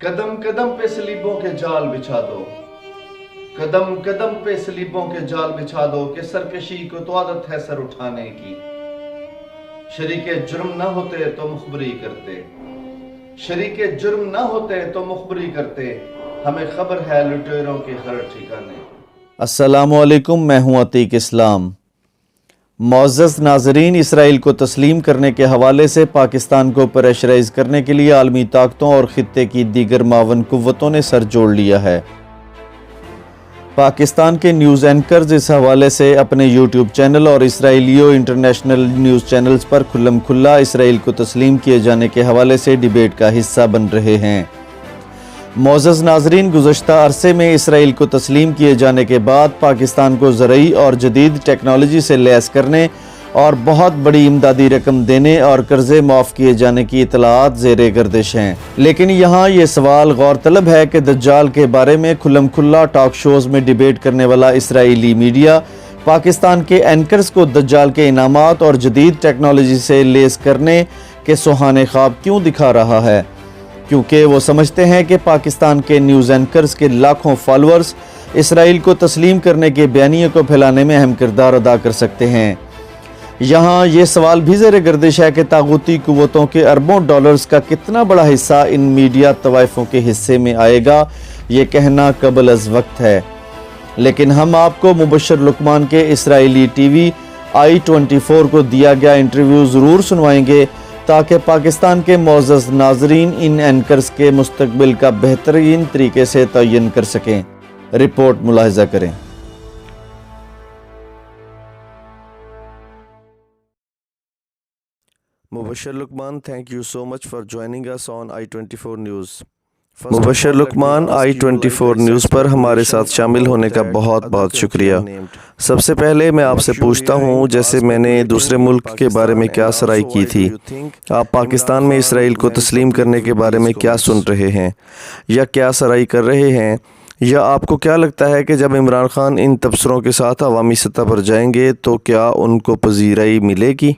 قدم قدم پہ سلیبوں کے جال بچھا دو، قدم قدم پہ سلیبوں کے جال بچھا دو کہ سرکشی کو تو عادت ہے سر اٹھانے کی۔ شریک جرم نہ ہوتے تو مخبری کرتے، شریک جرم نہ ہوتے تو مخبری کرتے، ہمیں خبر ہے لٹیروں کے ہر ٹھکانے۔ السلام علیکم، میں ہوں عتیق اسلام۔ معزز ناظرین، اسرائیل کو تسلیم کرنے کے حوالے سے پاکستان کو پریشرائز کرنے کے لیے عالمی طاقتوں اور خطے کی دیگر معاون قوتوں نے سر جوڑ لیا ہے۔ پاکستان کے نیوز اینکرز اس حوالے سے اپنے یوٹیوب چینل اور اسرائیلیو انٹرنیشنل نیوز چینلز پر کھلم کھلا اسرائیل کو تسلیم کیے جانے کے حوالے سے ڈیبیٹ کا حصہ بن رہے ہیں۔ معزز ناظرین، گزشتہ عرصے میں اسرائیل کو تسلیم کیے جانے کے بعد پاکستان کو زرعی اور جدید ٹیکنالوجی سے لیس کرنے اور بہت بڑی امدادی رقم دینے اور قرضے معاف کیے جانے کی اطلاعات زیر گردش ہیں، لیکن یہاں یہ سوال غور طلب ہے کہ دجال کے بارے میں کھلم کھلا ٹاک شوز میں ڈیبیٹ کرنے والا اسرائیلی میڈیا پاکستان کے اینکرز کو دجال کے انعامات اور جدید ٹیکنالوجی سے لیس کرنے کے سہانے خواب کیوں دکھا رہا ہے؟ کیونکہ وہ سمجھتے ہیں کہ پاکستان کے نیوز اینکرز کے لاکھوں فالورز اسرائیل کو تسلیم کرنے کے بیانیے کو پھیلانے میں اہم کردار ادا کر سکتے ہیں۔ یہاں یہ سوال بھی زیر گردش ہے کہ طاغوتی قوتوں کے اربوں ڈالرز کا کتنا بڑا حصہ ان میڈیا طوائفوں کے حصے میں آئے گا، یہ کہنا قبل از وقت ہے۔ لیکن ہم آپ کو مبشر لقمان کے اسرائیلی ٹی وی i24 کو دیا گیا انٹرویو ضرور سنوائیں گے تاکہ پاکستان کے معزز ناظرین ان اینکرز کے مستقبل کا بہترین طریقے سے تعین کر سکیں۔ رپورٹ ملاحظہ کریں۔ مبشر لقمان، thank you so much for joining us on i24 News۔ Mubashir Luqman, i24 news پر ہمارے ساتھ شامل ہونے کا بہت بہت شکریہ۔ سب سے پہلے میں آپ سے پوچھتا ہوں، جیسے میں نے دوسرے ملک کے بارے میں کیا سرائی کی تھی، آپ پاکستان میں اسرائیل کو تسلیم کرنے کے بارے میں کیا سن رہے ہیں یا کیا سرائی کر رہے ہیں، یا آپ کو کیا لگتا ہے کہ جب عمران خان ان تبصروں کے ساتھ عوامی سطح پر جائیں گے تو کیا ان کو پذیرائی ملے گی؟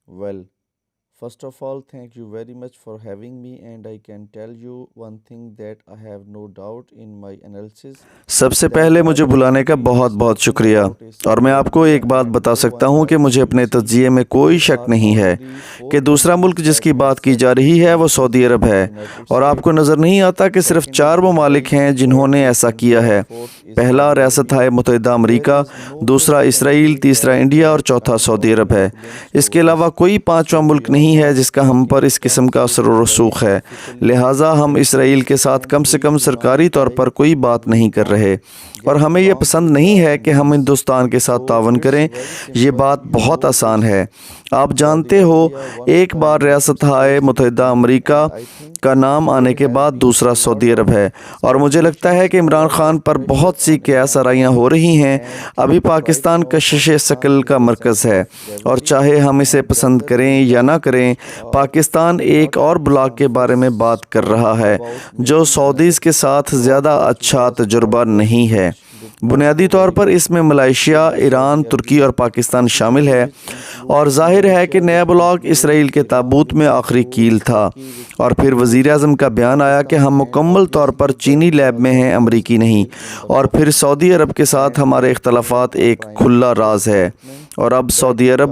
Well, first of all, thank you very much for having me, and I can tell you one thing that I have no doubt in my analysis. سب سے پہلے مجھے بلانے کا بہت بہت شکریہ، اور میں آپ کو ایک بات بتا سکتا ہوں کہ مجھے اپنے تجزیے میں کوئی شک نہیں ہے کہ دوسرا ملک جس کی بات کی جا رہی ہے وہ سعودی عرب ہے، اور آپ کو نظر نہیں آتا کہ صرف 4 ممالک ہیں جنہوں نے ایسا کیا ہے۔ پہلا ریاستہائے متحدہ امریکہ، دوسرا اسرائیل، تیسرا انڈیا اور چوتھا سعودی عرب ہے۔ اس کے علاوہ کوئی 5واں ملک نہیں ہے جس کا ہم پر اس قسم کا اثر و رسوخ ہے، لہٰذا ہم اسرائیل کے ساتھ کم سے کم سرکاری طور پر کوئی بات نہیں کر رہے، اور ہمیں یہ پسند نہیں ہے کہ ہم ہندوستان کے ساتھ تعاون کریں۔ یہ بات بہت آسان ہے۔ آپ جانتے ہو، ایک بار ریاستہائے متحدہ امریکہ کا نام آنے کے بعد دوسرا سعودی عرب ہے، اور مجھے لگتا ہے کہ عمران خان پر بہت سی قیاس آرائیاں ہو رہی ہیں۔ ابھی پاکستان کشش ثقل کا مرکز ہے، اور چاہے ہم اسے پسند کریں یا نہ کریں، پاکستان ایک اور بلاک کے بارے میں بات کر رہا ہے جو سعودیز کے ساتھ زیادہ اچھا تجربہ نہیں ہے۔ بنیادی طور پر اس میں ملائیشیا، ایران، ترکی اور پاکستان شامل ہے، اور ظاہر ہے کہ نیا بلاک اسرائیل کے تابوت میں آخری کیل تھا۔ اور پھر وزیر اعظم کا بیان آیا کہ ہم مکمل طور پر چینی لیب میں ہیں، امریکی نہیں، اور پھر سعودی عرب کے ساتھ ہمارے اختلافات ایک کھلا راز ہے، اور اب سعودی عرب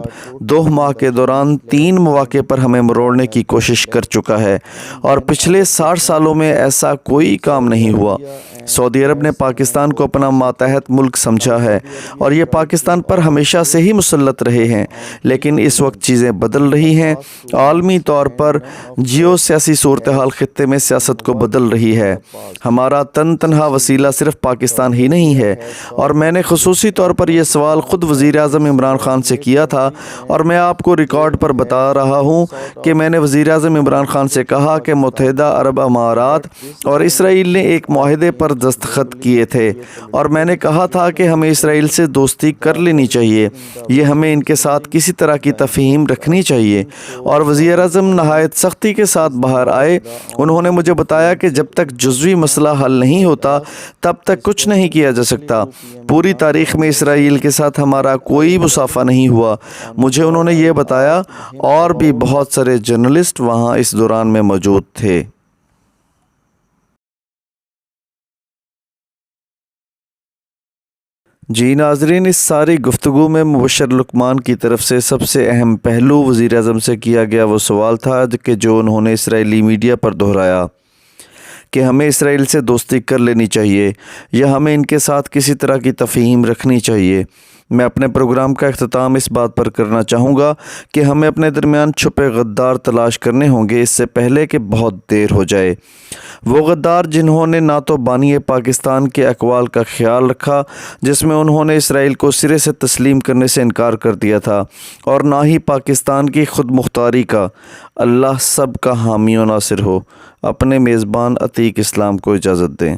2 ماہ کے دوران 3 مواقع پر ہمیں مروڑنے کی کوشش کر چکا ہے، اور پچھلے 60 سالوں میں ایسا کوئی کام نہیں ہوا۔ سعودی عرب نے پاکستان کو اپنا ماتحت ملک سمجھا ہے، اور یہ پاکستان پر ہمیشہ سے ہی مسلط رہے ہیں، لیکن اس وقت چیزیں بدل رہی ہیں۔ عالمی طور پر جیو سیاسی صورتحال خطے میں سیاست کو بدل رہی ہے۔ ہمارا تنہا وسیلہ صرف پاکستان ہی نہیں ہے، اور میں نے خصوصی طور پر یہ سوال خود وزیر اعظم عمران خان سے کیا تھا، اور میں آپ کو ریکارڈ پر بتا رہا ہوں کہ میں نے وزیر اعظم عمران خان سے کہا کہ متحدہ عرب امارات اور اسرائیل نے ایک معاہدے پر پر دستخط کیے تھے اور میں نے کہا تھا کہ ہمیں اسرائیل سے دوستی کر لینی چاہیے، یہ ہمیں ان کے ساتھ کسی طرح کی تفہیم رکھنی چاہیے۔ اور وزیر اعظم نہایت سختی کے ساتھ باہر آئے۔ انہوں نے مجھے بتایا کہ جب تک جزوی مسئلہ حل نہیں ہوتا تب تک کچھ نہیں کیا جا سکتا۔ پوری تاریخ میں اسرائیل کے ساتھ ہمارا کوئی مصافحہ نہیں ہوا، مجھے انہوں نے یہ بتایا، اور بھی بہت سارے جرنلسٹ وہاں اس دوران میں موجود تھے۔ جی ناظرین، اس ساری گفتگو میں مبشر لقمان کی طرف سے سب سے اہم پہلو وزیر اعظم سے کیا گیا وہ سوال تھا کہ جو انہوں نے اسرائیلی میڈیا پر دہرایا کہ ہمیں اسرائیل سے دوستی کر لینی چاہیے یا ہمیں ان کے ساتھ کسی طرح کی تفہیم رکھنی چاہیے۔ میں اپنے پروگرام کا اختتام اس بات پر کرنا چاہوں گا کہ ہمیں اپنے درمیان چھپے غدار تلاش کرنے ہوں گے اس سے پہلے کہ بہت دیر ہو جائے۔ وہ غدار جنہوں نے نہ تو بانی پاکستان کے اقوال کا خیال رکھا جس میں انہوں نے اسرائیل کو سرے سے تسلیم کرنے سے انکار کر دیا تھا، اور نہ ہی پاکستان کی خود مختاری کا۔ اللہ سب کا حامی و ناصر ہو۔ اپنے میزبان عتیق اسلام کو اجازت دیں۔